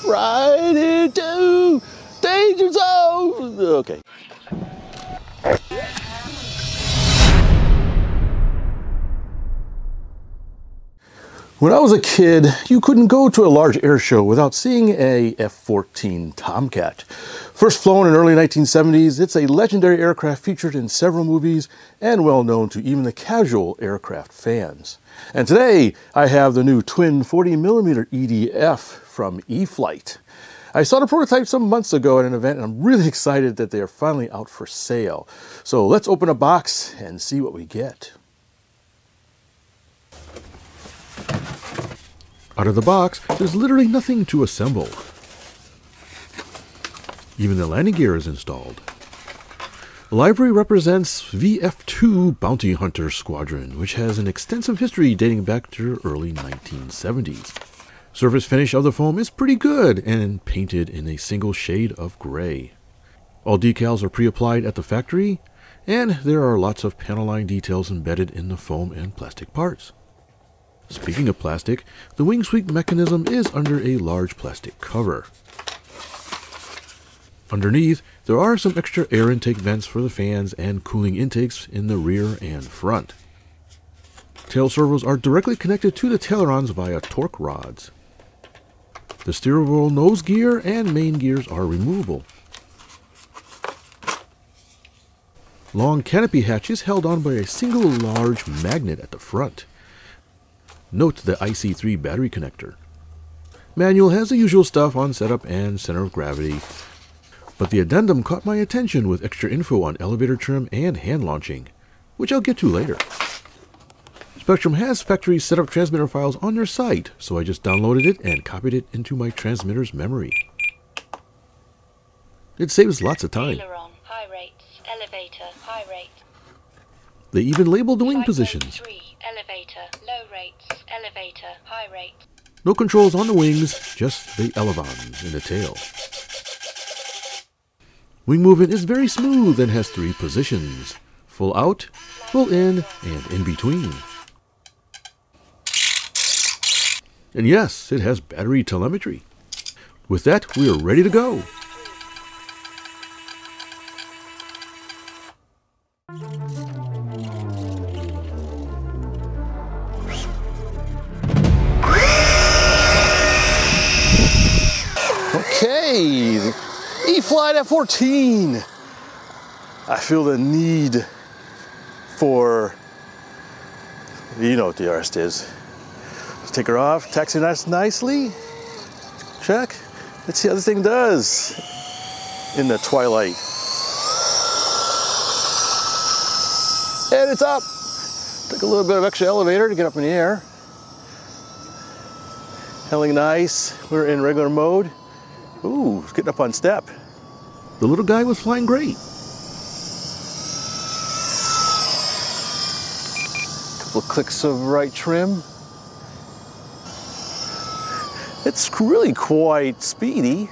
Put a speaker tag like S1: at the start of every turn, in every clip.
S1: right into danger zone. Okay. When I was a kid, you couldn't go to a large air show without seeing a F-14 Tomcat. First flown in early 1970s, it's a legendary aircraft featured in several movies and well known to even the casual aircraft fans. And today, I have the new twin 40mm EDF from E-flite. I saw the prototype some months ago at an event, and I'm really excited that they are finally out for sale. So let's open a box and see what we get. Out of the box, there's literally nothing to assemble. Even the landing gear is installed. The livery represents VF-2 Bounty Hunter Squadron, which has an extensive history dating back to the early 1970s. Surface finish of the foam is pretty good and painted in a single shade of gray. All decals are pre-applied at the factory, and there are lots of panel line details embedded in the foam and plastic parts. Speaking of plastic, the wing sweep mechanism is under a large plastic cover. Underneath, there are some extra air intake vents for the fans and cooling intakes in the rear and front. Tail servos are directly connected to the tailerons via torque rods. The steerable nose gear and main gears are removable. Long canopy hatch is held on by a single large magnet at the front. Note the IC3 battery connector. Manual has the usual stuff on setup and center of gravity, but the addendum caught my attention with extra info on elevator trim and hand launching, which I'll get to later. Spectrum has factory setup transmitter files on their site, so I just downloaded it and copied it into my transmitter's memory. It saves lots of time.
S2: High rates, elevator, high rate.
S1: They even labeled the wing positions.
S2: Elevator, low rates, elevator, high rate.
S1: No controls on the wings, just the elevons in the tail. Wing movement is very smooth and has 3 positions: full out, full in, and in between. And yes, it has battery telemetry. With that, we are ready to go. Okay, the E-flite F-14. I feel the need for, you know what the rest is. Let's take her off, taxi nice nicely. Check. Let's see how this thing does in the twilight. And it's up. Took a little bit of extra elevator to get up in the air. Handling nice. We're in regular mode. Ooh, it's getting up on step. The little guy was flying great. Couple of clicks of right trim. It's really quite speedy.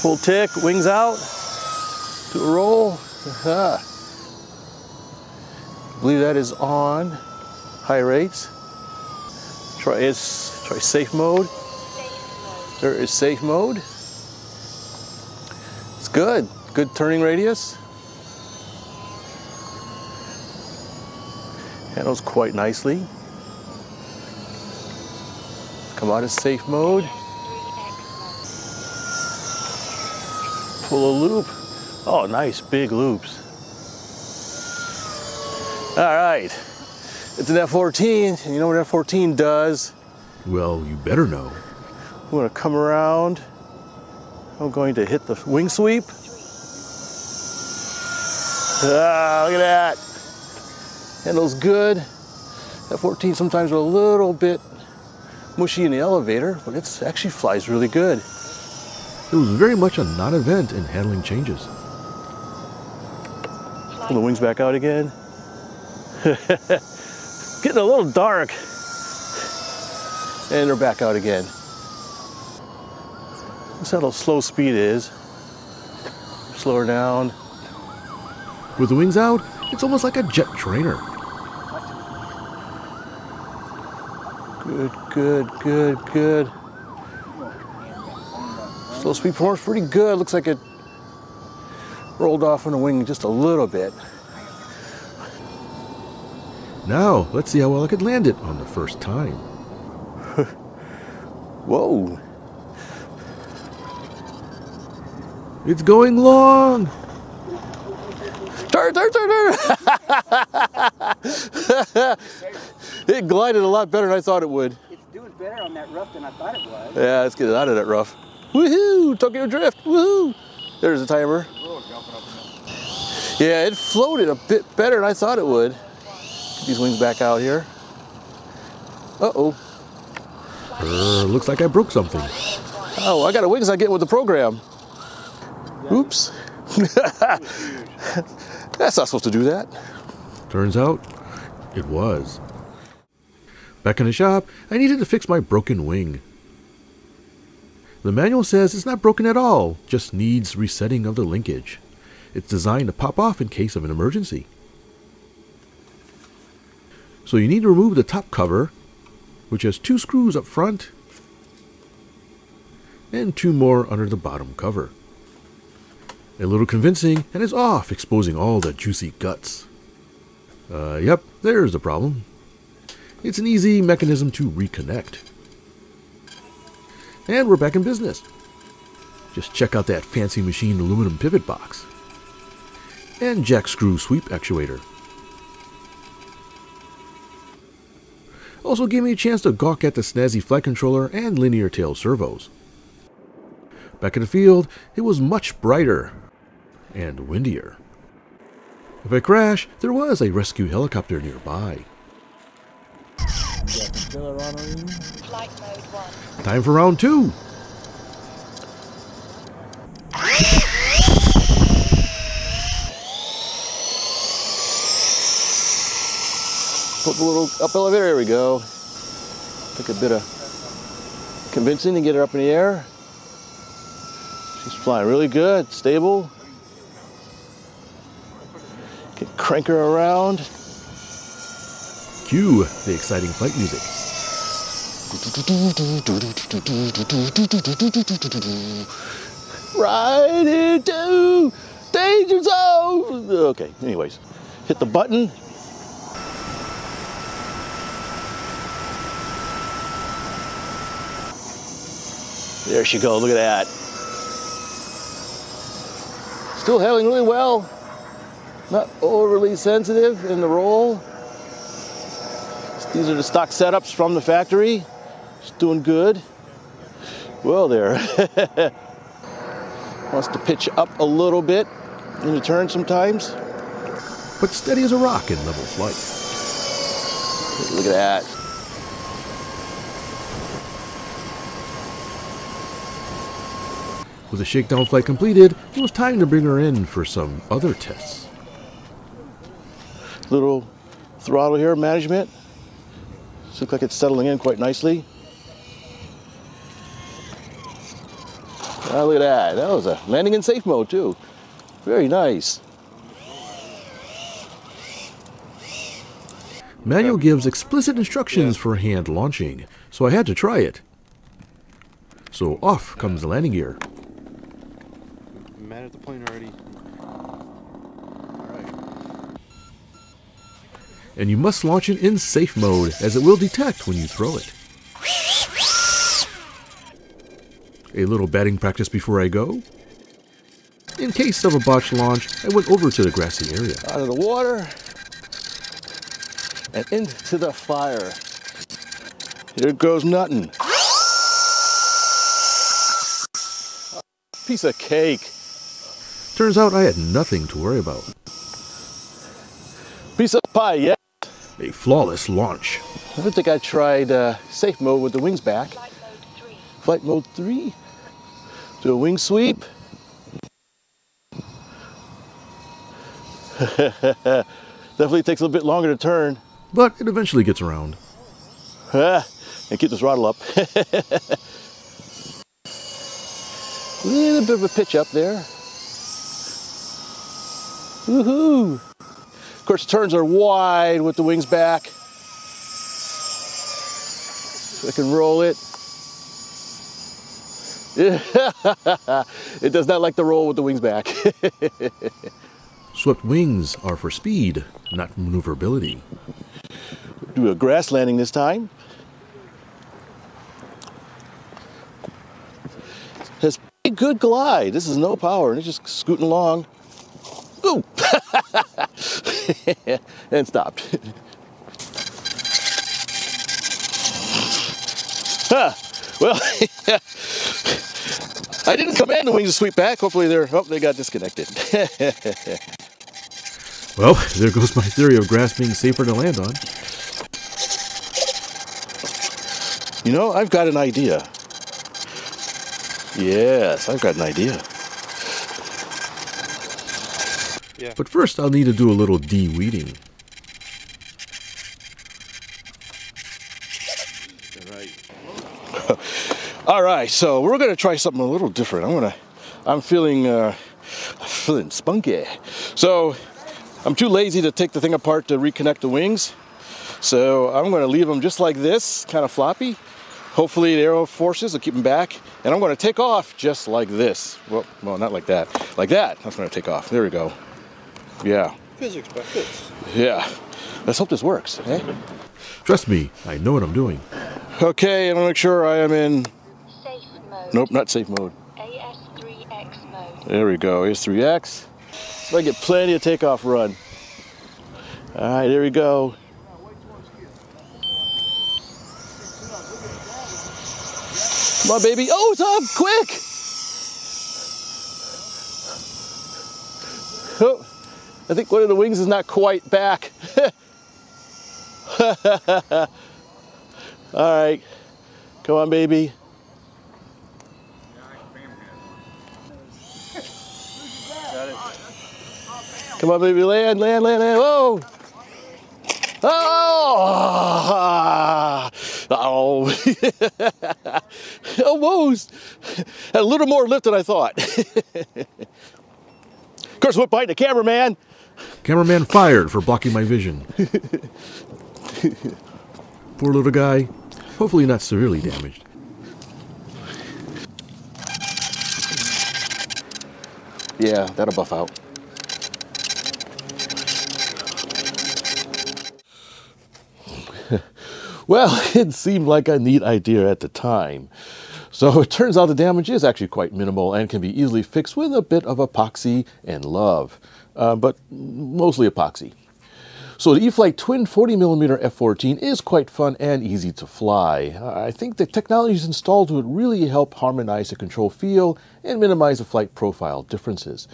S1: Full tick, wings out. Do a roll. I believe that is on. High rates. Try safe mode. There is safe mode. It's good. Good turning radius. Handles quite nicely. Come out of safe mode. Pull a loop. Oh, nice big loops. All right. It's an F-14, and you know what an F-14 does? Well, you better know. I'm going to come around. I'm going to hit the wing sweep. Ah, look at that. Handles good. F-14 sometimes are a little bit mushy in the elevator, but it actually flies really good. It was very much a non-event in handling changes. Pull the wings back out again. Getting a little dark. And they're back out again. That's how slow speed is. Slow her down. With the wings out, it's almost like a jet trainer. Good, good, good, good. So speed performance pretty good. Looks like it rolled off on the wing just a little bit. Now, let's see how well I could land it on the first time. Whoa. It's going long. Turn, turn, turn, turn. It glided a lot better than I thought it would.
S3: It's doing better on that rough than I thought it was.
S1: Yeah, let's get it out of that rough. Woohoo! Tokyo Drift. Woohoo! There's the timer. Yeah, it floated a bit better than I thought it would. Get these wings back out here. Uh-oh. Looks like I broke something. Oh, I got a wings I get with the program. Oops. That's not supposed to do that. Turns out, it was. Back in the shop, I needed to fix my broken wing. The manual says it's not broken at all, just needs resetting of the linkage. It's designed to pop off in case of an emergency. So you need to remove the top cover, which has 2 screws up front and 2 more under the bottom cover. A little convincing and it's off, exposing all the juicy guts. Yep, there's the problem. It's an easy mechanism to reconnect. And we're back in business. Just check out that fancy machined aluminum pivot box. And jack screw sweep actuator. Also gave me a chance to gawk at the snazzy flight controller and linear tail servos. Back in the field, it was much brighter and windier. If I crash, there was a rescue helicopter nearby.
S2: Flight mode 1.
S1: Time for round 2. Put the little up elevator, there we go. Took a bit of convincing to get her up in the air. She's flying really good, stable. Can crank her around. Cue the exciting flight music. Right into danger zone. Okay, anyways, hit the button. There she goes, look at that. Still handling really well. Not overly sensitive in the roll. These are the stock setups from the factory. It's doing good. Well there. Wants to pitch up a little bit in the turn sometimes. But steady as a rock in level flight. Look at that. With the shakedown flight completed, it was time to bring her in for some other tests. Little throttle here, management. Looks like it's settling in quite nicely. Oh, look at that. That was a landing in safe mode too. Very nice. Manual gives explicit instructions for hand launching, so I had to try it. So off comes the landing gear.
S4: I'm mad at the plane already.
S1: And you must launch it in safe mode, as it will detect when you throw it. A little batting practice before I go. In case of a botched launch, I went over to the grassy area. Out of the water and into the fire. Here goes nothing. Piece of cake. Turns out I had nothing to worry about. Piece of pie, yeah. A flawless launch. I don't think I tried safe mode with the wings back.
S2: Flight mode 3.
S1: Flight mode 3. Do a wing sweep. Definitely takes a little bit longer to turn, but it eventually gets around. And keep the throttle up. A little bit of a pitch up there. Woohoo! Of course, turns are wide with the wings back.
S5: I can roll it. It does not like to roll with the wings back.
S1: Swept wings are for speed, not maneuverability.
S5: Do a grass landing this time. Has pretty good glide. This is no power, and it's just scooting along. Ooh! And stopped. Huh. Well, I didn't command the wings to sweep back. Hopefully they got disconnected.
S1: Well, there goes my theory of grass being safer to land on.
S5: You know, I've got an idea. Yes, I've got an idea.
S4: Yeah.
S1: But first, I'll need to do a little de-weeding.
S5: All right, so we're gonna try something a little different. I'm feeling spunky. So I'm too lazy to take the thing apart to reconnect the wings. So I'm gonna leave them just like this, kind of floppy. Hopefully the aero forces will keep them back. And I'm gonna take off just like this. Well, not like that. Like that, that's gonna take off. There we go. Yeah.
S4: Physics by fits.
S5: Yeah. Let's hope this works, eh?
S1: Trust me, I know what I'm doing.
S5: Okay, I'm gonna make sure I am in...
S2: Safe mode.
S5: Nope, not safe mode.
S2: AS3X mode.
S5: There we go, AS3X. So I get plenty of takeoff run. All right, there we go. Come on, baby. Oh, it's up, quick! Oh, I think one of the wings is not quite back. All right, come on, baby. Come on, baby, land, land, land, land. Whoa! Oh! Oh! Almost. Had a little more lift than I thought. Of course, went behind the cameraman.
S1: Cameraman fired for blocking my vision. Poor little guy. Hopefully not severely damaged.
S5: Yeah, that'll buff out. Well, it seemed like a neat idea at the time. So it turns out the damage is actually quite minimal and can be easily fixed with a bit of epoxy and love, but mostly epoxy. So the E-flite twin 40mm F-14 is quite fun and easy to fly. I think the technologies installed would really help harmonize the control feel and minimize the flight profile differences.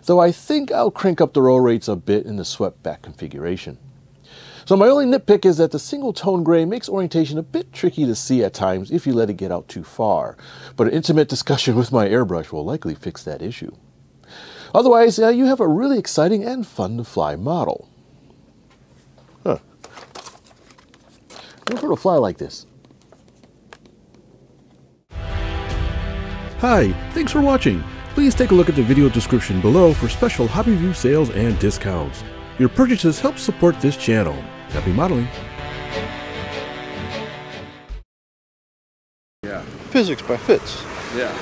S5: Though I think I'll crank up the roll rates a bit in the swept back configuration. So my only nitpick is that the single tone gray makes orientation a bit tricky to see at times if you let it get out too far. But an intimate discussion with my airbrush will likely fix that issue. Otherwise, you have a really exciting and fun to fly model. Huh. Never heard a fly like this.
S1: Hi, thanks for watching. Please take a look at the video description below for special HobbyView sales and discounts. Your purchases help support this channel. Happy modeling.
S4: Yeah. Physics by fits.
S5: Yeah.